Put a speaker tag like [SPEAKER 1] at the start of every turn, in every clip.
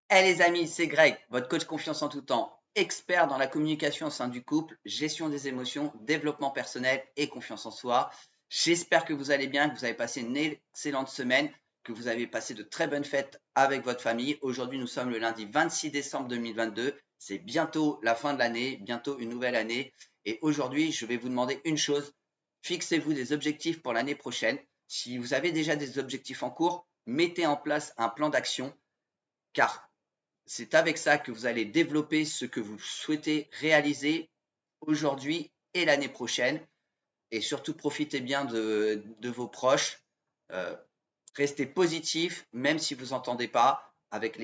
[SPEAKER 1] Hey les amis, c'est Greg, votre coach confiance en tout temps, expert dans la communication au sein du couple, gestion des émotions, développement personnel et confiance en soi. J'espère que vous allez bien, que vous avez passé une excellente semaine, que vous avez passé de très bonnes fêtes avec votre famille. Aujourd'hui, nous sommes le lundi 26 décembre 2022. C'est bientôt la fin de l'année, bientôt une nouvelle année. Et aujourd'hui, je vais vous demander une chose. Fixez-vous des objectifs pour l'année prochaine. Si vous avez déjà des objectifs en cours, mettez en place un plan d'action car c'est avec ça que vous allez développer ce que vous souhaitez réaliser aujourd'hui et l'année prochaine. Et surtout, profitez bien de vos proches. Euh, Restez positif, même si vous n'entendez pas avec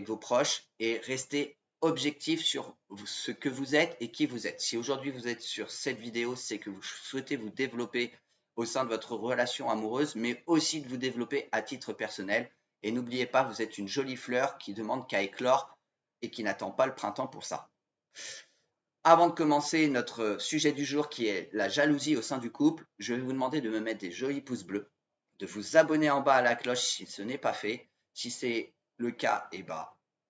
[SPEAKER 1] vos proches. Et restez objectif sur ce que vous êtes et qui vous êtes. Si aujourd'hui vous êtes sur cette vidéo, c'est que vous souhaitez vous développer au sein de votre relation amoureuse, mais aussi de vous développer à titre personnel. Et n'oubliez pas, vous êtes une jolie fleur qui demande qu'à éclore et qui n'attend pas le printemps pour ça. Avant de commencer notre sujet du jour qui est la jalousie au sein du couple, je vais vous demander de me mettre des jolis pouces bleus, de vous abonner en bas à la cloche si ce n'est pas fait. Si c'est le cas, eh ben,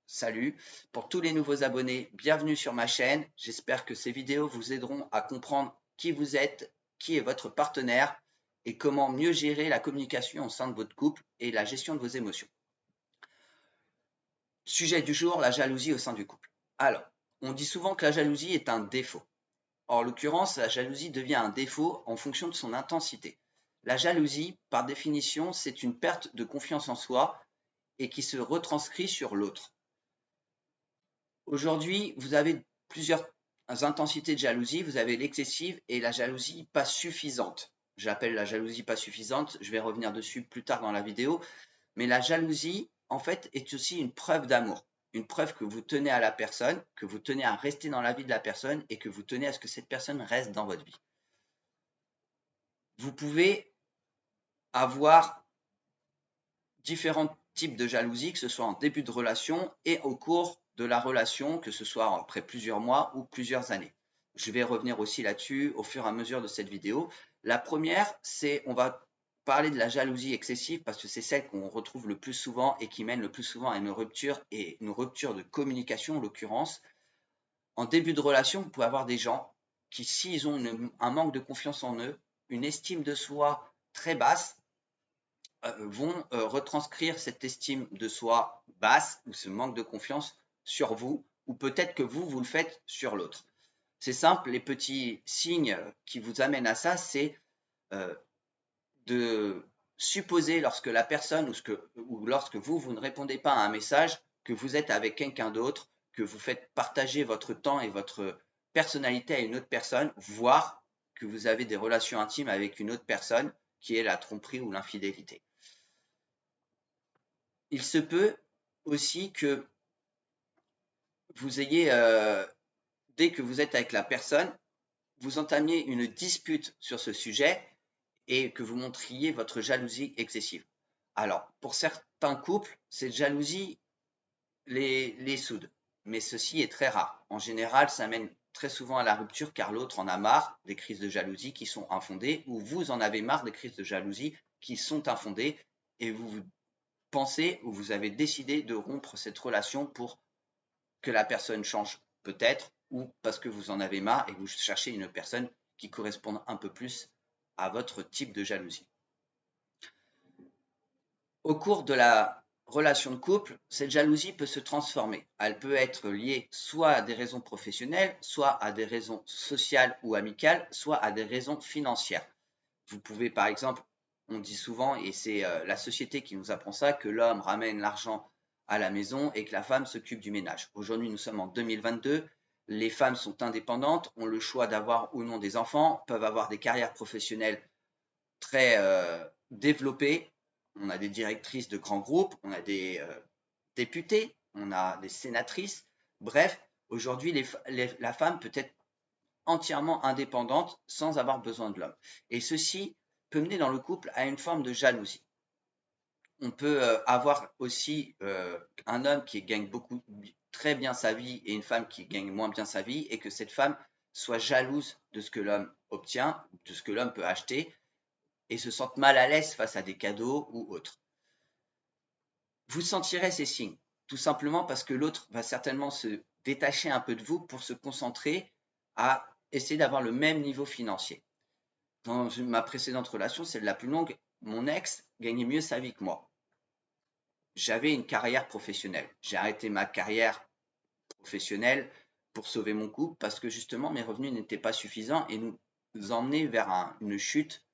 [SPEAKER 1] salut. Pour tous les nouveaux abonnés, bienvenue sur ma chaîne. J'espère que ces vidéos vous aideront à comprendre qui vous êtes, qui est votre partenaire et comment mieux gérer la communication au sein de votre couple et la gestion de vos émotions. Sujet du jour, la jalousie au sein du couple. Alors, on dit souvent que la jalousie est un défaut. En l'occurrence, la jalousie devient un défaut en fonction de son intensité. La jalousie, par définition, c'est une perte de confiance en soi et qui se retranscrit sur l'autre. Aujourd'hui, vous avez plusieurs intensités de jalousie. Vous avez l'excessive et la jalousie pas suffisante. J'appelle la jalousie pas suffisante. Je vais revenir dessus plus tard dans la vidéo. Mais la jalousie, en fait, est aussi une preuve d'amour. Une preuve que vous tenez à la personne, que vous tenez à rester dans la vie de la personne et que vous tenez à ce que cette personne reste dans votre vie. Vous pouvez avoir différents types de jalousie, que ce soit en début de relation et au cours de la relation, que ce soit après plusieurs mois ou plusieurs années. Je vais revenir aussi là-dessus au fur et à mesure de cette vidéo. La première, c'est on va parler de la jalousie excessive parce que c'est celle qu'on retrouve le plus souvent et qui mène le plus souvent à une rupture et une rupture de communication en l'occurrence. En début de relation, vous pouvez avoir des gens qui, s'ils ont un manque de confiance en eux, une estime de soi très basse, vont retranscrire cette estime de soi basse ou ce manque de confiance sur vous, ou peut-être que vous le faites sur l'autre. C'est simple, les petits signes qui vous amènent à ça, c'est euh, de supposer lorsque la personne ou lorsque vous ne répondez pas à un message, que vous êtes avec quelqu'un d'autre, que vous faites partager votre temps et votre personnalité à une autre personne, voire que vous avez des relations intimes avec une autre personne qui est la tromperie ou l'infidélité. Il se peut aussi que vous ayez, dès que vous êtes avec la personne, vous entamiez une dispute sur ce sujet et que vous montriez votre jalousie excessive. Alors, pour certains couples, cette jalousie les soude, mais ceci est très rare. En général, ça mène très souvent à la rupture car l'autre en a marre des crises de jalousie qui sont infondées ou vous en avez marre des crises de jalousie qui sont infondées et vous pensez ou vous avez décidé de rompre cette relation pour que la personne change peut-être ou parce que vous en avez marre et que vous cherchez une personne qui corresponde un peu plus à votre type de jalousie. Au cours de la relation de couple, cette jalousie peut se transformer. Elle peut être liée soit à des raisons professionnelles, soit à des raisons sociales ou amicales, soit à des raisons financières. Vous pouvez par exemple, on dit souvent, et c'est la société qui nous apprend ça, que l'homme ramène l'argent à la maison et que la femme s'occupe du ménage. Aujourd'hui, nous sommes en 2022, les femmes sont indépendantes, ont le choix d'avoir ou non des enfants, peuvent avoir des carrières professionnelles très développées. On a des directrices de grands groupes, on a des députés, on a des sénatrices. Bref, aujourd'hui, la femme peut être entièrement indépendante sans avoir besoin de l'homme. Et ceci peut mener dans le couple à une forme de jalousie. On peut avoir aussi un homme qui gagne très bien sa vie et une femme qui gagne moins bien sa vie et que cette femme soit jalouse de ce que l'homme obtient, de ce que l'homme peut acheter et se sente mal à l'aise face à des cadeaux ou autres. Vous sentirez ces signes. Tout simplement parce que l'autre va certainement se détacher un peu de vous pour se concentrer à essayer d'avoir le même niveau financier. Dans ma précédente relation, celle la plus longue, mon ex gagnait mieux sa vie que moi. J'avais une carrière professionnelle. J'ai arrêté ma carrière professionnelle pour sauver mon couple parce que justement mes revenus n'étaient pas suffisants et nous emmenaient vers une chute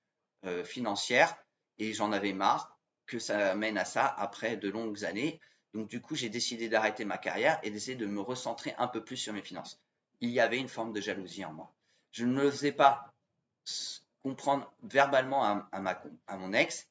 [SPEAKER 1] financière et j'en avais marre que ça mène à ça après de longues années. Donc du coup, j'ai décidé d'arrêter ma carrière et d'essayer de me recentrer un peu plus sur mes finances. Il y avait une forme de jalousie en moi. Je ne le faisais pas comprendre verbalement à mon ex.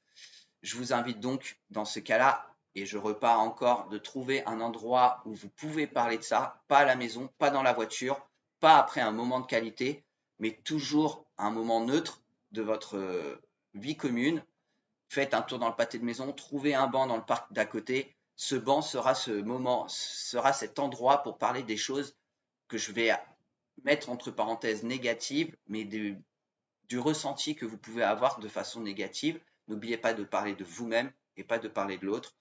[SPEAKER 1] Je vous invite donc dans ce cas-là, et je repars encore, de trouver un endroit où vous pouvez parler de ça, pas à la maison, pas dans la voiture, pas après un moment de qualité, mais toujours un moment neutre de votre vie commune. Faites un tour dans le pâté de maison, trouvez un banc dans le parc d'à côté. Ce banc sera ce moment, sera cet endroit pour parler des choses que je vais mettre entre parenthèses négatives, mais du ressenti que vous pouvez avoir de façon négative. N'oubliez pas de parler de vous-même et pas de parler de l'autre,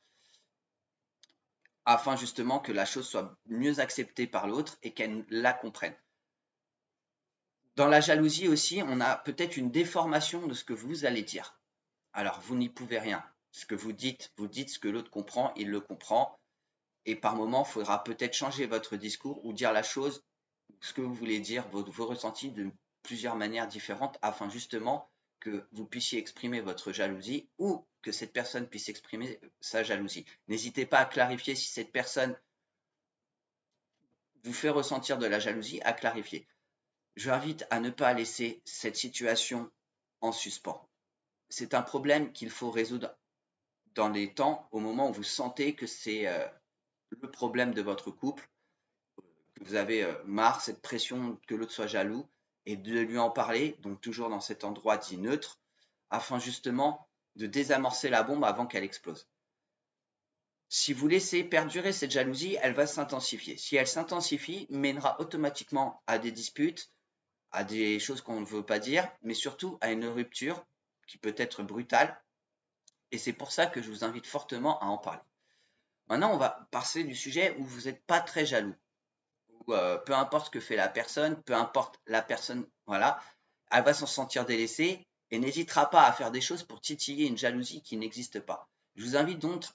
[SPEAKER 1] afin justement que la chose soit mieux acceptée par l'autre et qu'elle la comprenne. Dans la jalousie aussi, on a peut-être une déformation de ce que vous allez dire. Alors, vous n'y pouvez rien. Ce que vous dites ce que l'autre comprend, il le comprend. Et par moment, il faudra peut-être changer votre discours ou dire la chose, ce que vous voulez dire, vos ressentis de plusieurs manières différentes afin justement que vous puissiez exprimer votre jalousie ou que cette personne puisse exprimer sa jalousie. N'hésitez pas à clarifier si cette personne vous fait ressentir de la jalousie, à clarifier. Je vous invite à ne pas laisser cette situation en suspens. C'est un problème qu'il faut résoudre dans les temps, au moment où vous sentez que c'est le problème de votre couple, que vous avez marre, cette pression que l'autre soit jaloux, et de lui en parler, donc toujours dans cet endroit dit neutre, afin justement de désamorcer la bombe avant qu'elle explose. Si vous laissez perdurer cette jalousie, elle va s'intensifier. Si elle s'intensifie, mènera automatiquement à des disputes, à des choses qu'on ne veut pas dire, mais surtout à une rupture qui peut être brutale. Et c'est pour ça que je vous invite fortement à en parler. Maintenant, on va passer du sujet où vous n'êtes pas très jaloux. Où, peu importe ce que fait la personne, peu importe la personne, voilà, elle va s'en sentir délaissée et n'hésitera pas à faire des choses pour titiller une jalousie qui n'existe pas. Je vous invite donc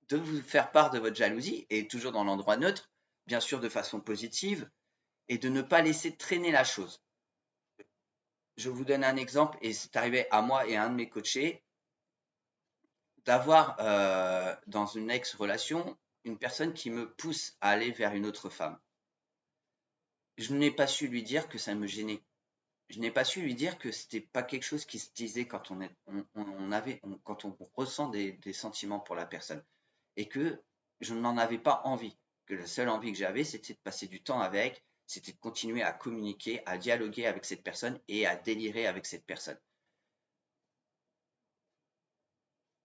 [SPEAKER 1] de vous faire part de votre jalousie, et toujours dans l'endroit neutre, bien sûr de façon positive, et de ne pas laisser traîner la chose. Je vous donne un exemple, et c'est arrivé à moi et à un de mes coachés, d'avoir dans une ex-relation une personne qui me pousse à aller vers une autre femme. Je n'ai pas su lui dire que ça me gênait. Je n'ai pas su lui dire que c'était pas quelque chose qui se disait quand quand on ressent des sentiments pour la personne. Et que je n'en avais pas envie. Que la seule envie que j'avais, c'était de passer du temps avec, c'était de continuer à communiquer, à dialoguer avec cette personne et à délirer avec cette personne.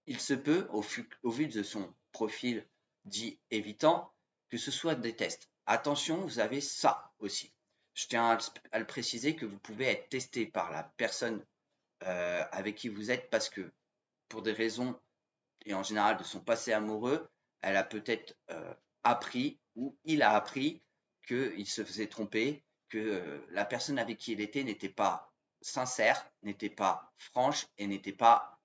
[SPEAKER 1] Il se peut, au vu de son profil dit évitant, que ce soit des tests. Attention, vous avez ça aussi. Je tiens à le préciser que vous pouvez être testé par la personne avec qui vous êtes parce que pour des raisons et en général de son passé amoureux, elle a peut-être appris ou il a appris qu'il se faisait tromper, que la personne avec qui il était n'était pas sincère, n'était pas franche et n'était pas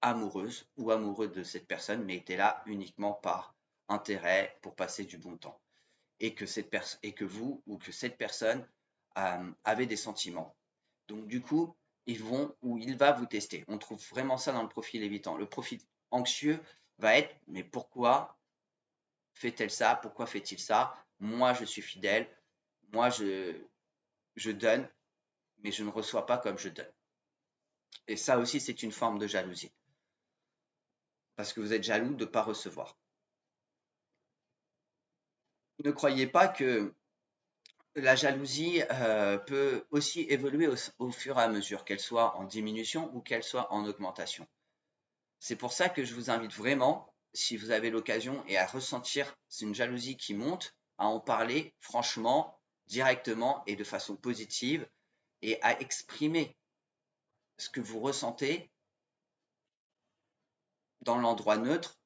[SPEAKER 1] amoureuse ou amoureux de cette personne, mais était là uniquement par intérêt pour passer du bon temps. Et que, et que vous ou que cette personne avait des sentiments. Donc du coup, ils vont ou il va vous tester. On trouve vraiment ça dans le profil évitant. Le profil anxieux va être mais pourquoi fait-elle ça? Pourquoi fait-il ça? Moi, je suis fidèle. Moi, je donne, mais je ne reçois pas comme je donne. Et ça aussi, c'est une forme de jalousie. Parce que vous êtes jaloux de ne pas recevoir. Ne croyez pas que la jalousie peut aussi évoluer au fur et à mesure, qu'elle soit en diminution ou qu'elle soit en augmentation. C'est pour ça que je vous invite vraiment, si vous avez l'occasion et à ressentir une jalousie qui monte, à en parler franchement, directement et de façon positive et à exprimer ce que vous ressentez dans l'endroit neutre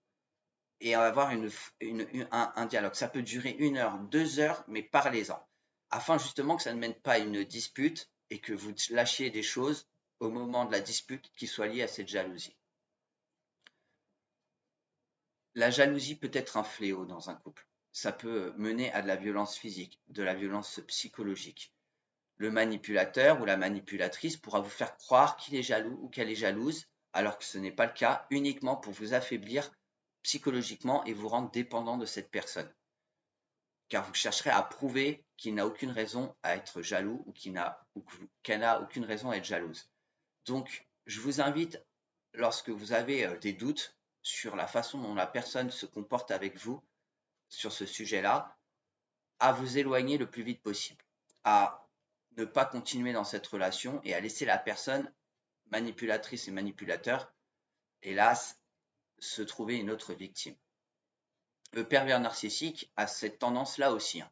[SPEAKER 1] et avoir un dialogue. Ça peut durer 1 heure, 2 heures, mais parlez-en, afin justement que ça ne mène pas à une dispute et que vous lâchiez des choses au moment de la dispute qui soient liées à cette jalousie. La jalousie peut être un fléau dans un couple. Ça peut mener à de la violence physique, de la violence psychologique. Le manipulateur ou la manipulatrice pourra vous faire croire qu'il est jaloux ou qu'elle est jalouse, alors que ce n'est pas le cas, uniquement pour vous affaiblir psychologiquement et vous rendre dépendant de cette personne. Car vous chercherez à prouver qu'il n'a aucune raison à être jaloux ou qu'elle n'a aucune raison à être jalouse. Donc, je vous invite, lorsque vous avez des doutes sur la façon dont la personne se comporte avec vous sur ce sujet-là, à vous éloigner le plus vite possible, à ne pas continuer dans cette relation et à laisser la personne manipulatrice et manipulateur, hélas, se trouver une autre victime. Le pervers narcissique a cette tendance-là aussi,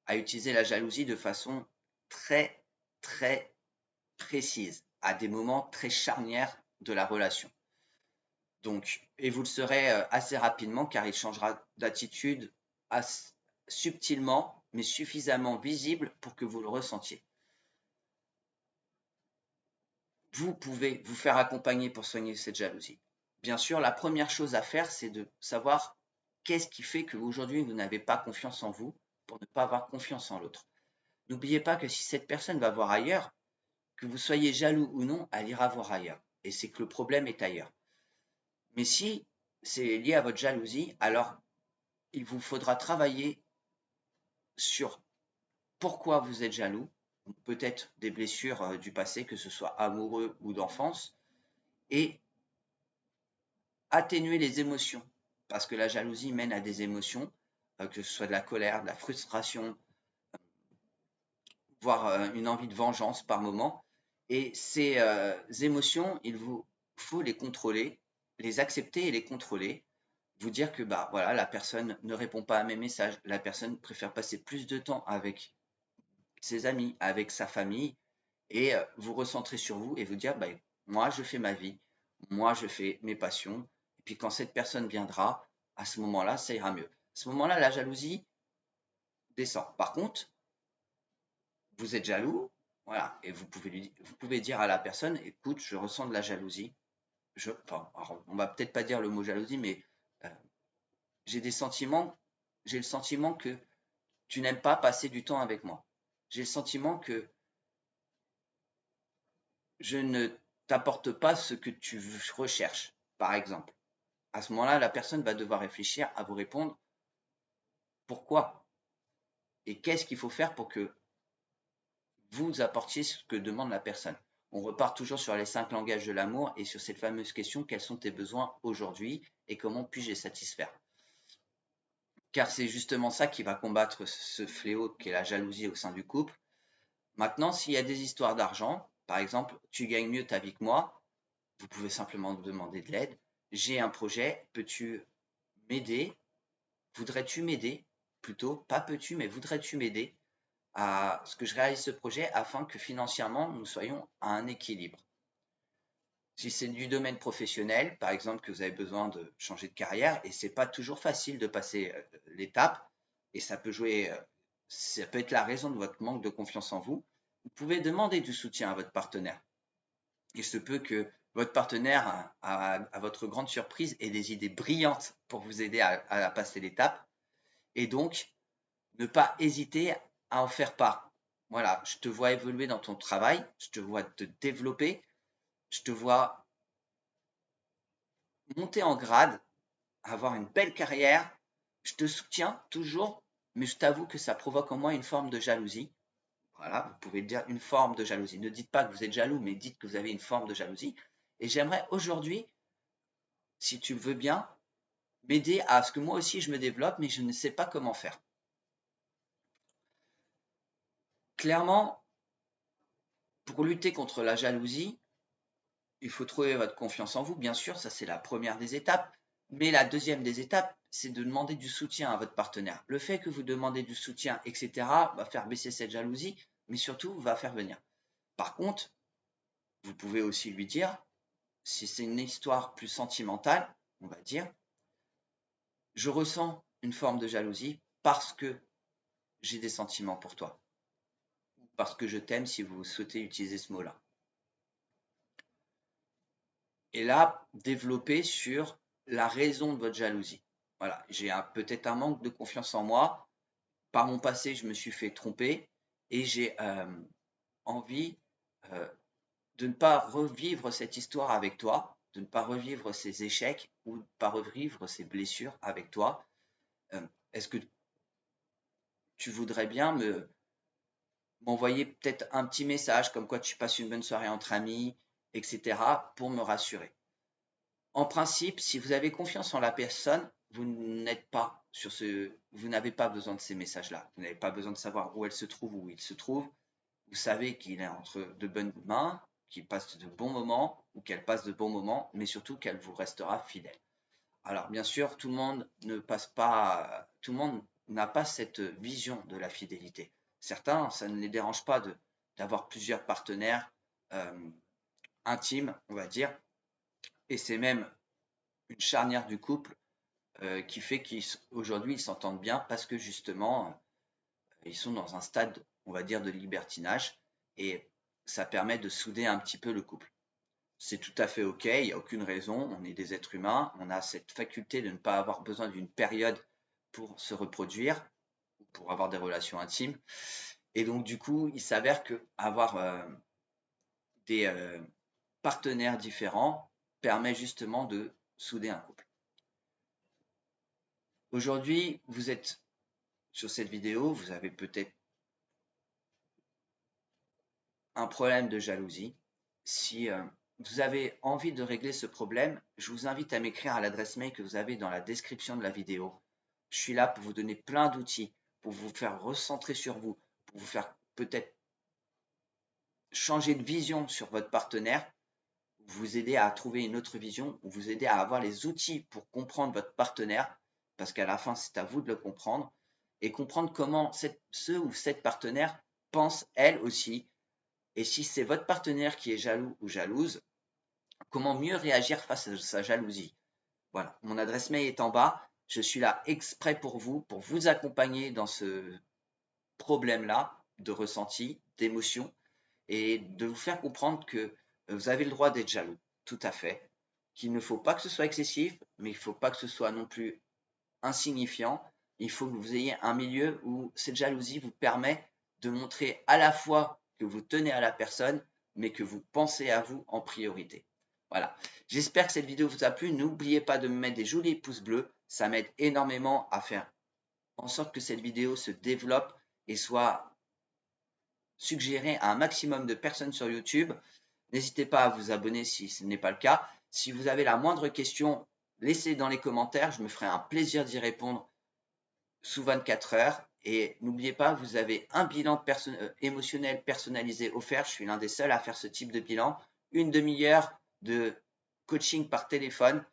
[SPEAKER 1] à utiliser la jalousie de façon très, très précise, à des moments très charnières de la relation. Donc, et vous le saurez assez rapidement car il changera d'attitude subtilement, mais suffisamment visible pour que vous le ressentiez. Vous pouvez vous faire accompagner pour soigner cette jalousie. Bien sûr, la première chose à faire, c'est de savoir qu'est-ce qui fait qu'aujourd'hui vous n'avez pas confiance en vous pour ne pas avoir confiance en l'autre. N'oubliez pas que si cette personne va voir ailleurs, que vous soyez jaloux ou non, elle ira voir ailleurs. Et c'est que le problème est ailleurs. Mais si c'est lié à votre jalousie, alors il vous faudra travailler sur pourquoi vous êtes jaloux, peut-être des blessures du passé, que ce soit amoureux ou d'enfance, et atténuer les émotions, parce que la jalousie mène à des émotions, que ce soit de la colère, de la frustration, voire une envie de vengeance par moment. Et ces émotions, il vous faut les contrôler, les accepter et les contrôler. Vous dire que bah voilà, la personne ne répond pas à mes messages, la personne préfère passer plus de temps avec ses amis, avec sa famille, et vous recentrer sur vous et vous dire bah, moi je fais ma vie, moi je fais mes passions, et puis quand cette personne viendra, à ce moment-là, ça ira mieux. À ce moment-là, la jalousie descend. Par contre, vous êtes jaloux, voilà, et vous pouvez dire à la personne, écoute, je ressens de la jalousie. Enfin, on va peut-être pas dire le mot jalousie, mais euh, j'ai des sentiments, j'ai le sentiment que tu n'aimes pas passer du temps avec moi. J'ai le sentiment que je ne t'apporte pas ce que tu recherches, par exemple. À ce moment-là, la personne va devoir réfléchir à vous répondre pourquoi et qu'est-ce qu'il faut faire pour que vous apportiez ce que demande la personne. On repart toujours sur les 5 langages de l'amour et sur cette fameuse question, quels sont tes besoins aujourd'hui et comment puis-je les satisfaire? Car c'est justement ça qui va combattre ce fléau qu'est la jalousie au sein du couple. Maintenant, s'il y a des histoires d'argent, par exemple, tu gagnes mieux ta vie que moi, vous pouvez simplement demander de l'aide. J'ai un projet, peux-tu m'aider? Voudrais-tu m'aider? Plutôt, pas peux-tu, mais voudrais-tu m'aider à ce que je réalise ce projet afin que financièrement nous soyons à un équilibre. Si c'est du domaine professionnel, par exemple, que vous avez besoin de changer de carrière, et c'est pas toujours facile de passer l'étape, et ça peut ça peut être la raison de votre manque de confiance en vous, vous pouvez demander du soutien à votre partenaire. Il se peut que votre partenaire, à votre grande surprise, ait des idées brillantes pour vous aider à passer l'étape, et donc ne pas hésiter à en faire part. Voilà, je te vois évoluer dans ton travail, je te vois te développer, je te vois monter en grade, avoir une belle carrière. Je te soutiens toujours, mais je t'avoue que ça provoque en moi une forme de jalousie. Voilà, vous pouvez dire une forme de jalousie. Ne dites pas que vous êtes jaloux, mais dites que vous avez une forme de jalousie. Et j'aimerais aujourd'hui, si tu veux bien, m'aider à ce que moi aussi je me développe, mais je ne sais pas comment faire. Clairement, pour lutter contre la jalousie, il faut trouver votre confiance en vous, bien sûr, ça c'est la première des étapes. Mais la deuxième des étapes, c'est de demander du soutien à votre partenaire. Le fait que vous demandez du soutien, etc., va faire baisser cette jalousie, mais surtout va faire venir. Par contre, vous pouvez aussi lui dire, si c'est une histoire plus sentimentale, on va dire, je ressens une forme de jalousie parce que j'ai des sentiments pour toi. Parce que je t'aime si vous souhaitez utiliser ce mot-là. Et là, développer sur la raison de votre jalousie. Voilà, j'ai peut-être un manque de confiance en moi. Par mon passé, je me suis fait tromper et j'ai envie de ne pas revivre cette histoire avec toi, de ne pas revivre ces échecs ou de ne pas revivre ces blessures avec toi. Est-ce que tu voudrais bien m'envoyer peut-être un petit message comme quoi tu passes une bonne soirée entre amis, etc., pour me rassurer. En principe, si vous avez confiance en la personne, vous n'êtes pas vous n'avez pas besoin de ces messages-là. Vous n'avez pas besoin de savoir où elle se trouve, où il se trouve. Vous savez qu'il est entre de bonnes mains, qu'il passe de bons moments ou qu'elle passe de bons moments, mais surtout qu'elle vous restera fidèle. Alors, bien sûr, tout le monde n'a pas cette vision de la fidélité. Certains, ça ne les dérange pas d'avoir plusieurs partenaires intimes, on va dire, et c'est même une charnière du couple qui fait qu'aujourd'hui ils s'entendent bien parce que justement ils sont dans un stade, on va dire, de libertinage et ça permet de souder un petit peu le couple. C'est tout à fait ok, il n'y a aucune raison, on est des êtres humains, on a cette faculté de ne pas avoir besoin d'une période pour se reproduire, pour avoir des relations intimes. Et donc du coup, il s'avère que avoir des partenaires différents permet justement de souder un couple. Aujourd'hui, vous êtes sur cette vidéo, vous avez peut-être un problème de jalousie. Si vous avez envie de régler ce problème, je vous invite à m'écrire à l'adresse mail que vous avez dans la description de la vidéo. Je suis là pour vous donner plein d'outils, pour vous faire recentrer sur vous, pour vous faire peut-être changer de vision sur votre partenaire, vous aider à trouver une autre vision, ou vous aider à avoir les outils pour comprendre votre partenaire, parce qu'à la fin, c'est à vous de le comprendre, et comprendre comment ce ou cette partenaire pense elle aussi. Et si c'est votre partenaire qui est jaloux ou jalouse, comment mieux réagir face à sa jalousie. Voilà, mon adresse mail est en bas. Je suis là exprès pour vous accompagner dans ce problème-là de ressenti, d'émotion, et de vous faire comprendre que vous avez le droit d'être jaloux, tout à fait, qu'il ne faut pas que ce soit excessif, mais il ne faut pas que ce soit non plus insignifiant. Il faut que vous ayez un milieu où cette jalousie vous permet de montrer à la fois que vous tenez à la personne, mais que vous pensez à vous en priorité. Voilà. J'espère que cette vidéo vous a plu. N'oubliez pas de me mettre des jolis pouces bleus. Ça m'aide énormément à faire en sorte que cette vidéo se développe et soit suggérée à un maximum de personnes sur YouTube. N'hésitez pas à vous abonner si ce n'est pas le cas. Si vous avez la moindre question, laissez dans les commentaires. Je me ferai un plaisir d'y répondre sous 24 heures. Et n'oubliez pas, vous avez un bilan émotionnel personnalisé offert. Je suis l'un des seuls à faire ce type de bilan. Une demi-heure de coaching par téléphone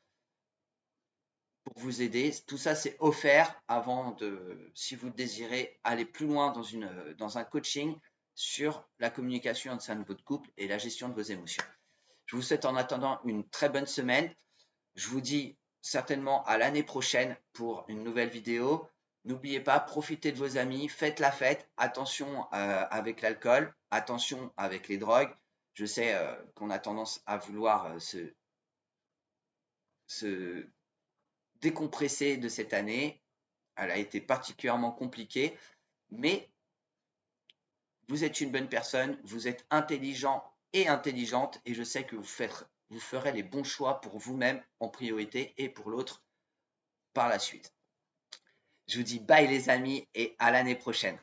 [SPEAKER 1] pour vous aider. Tout ça, c'est offert si vous désirez aller plus loin dans un coaching sur la communication au sein de votre couple et la gestion de vos émotions. Je vous souhaite en attendant une très bonne semaine. Je vous dis certainement à l'année prochaine pour une nouvelle vidéo. N'oubliez pas, profitez de vos amis, faites la fête. Attention avec l'alcool, attention avec les drogues. Je sais qu'on a tendance à vouloir se décompresser de cette année. Elle a été particulièrement compliquée, mais vous êtes une bonne personne, vous êtes intelligent et intelligente, et je sais que vous ferez les bons choix pour vous-même en priorité et pour l'autre par la suite. Je vous dis bye les amis et à l'année prochaine.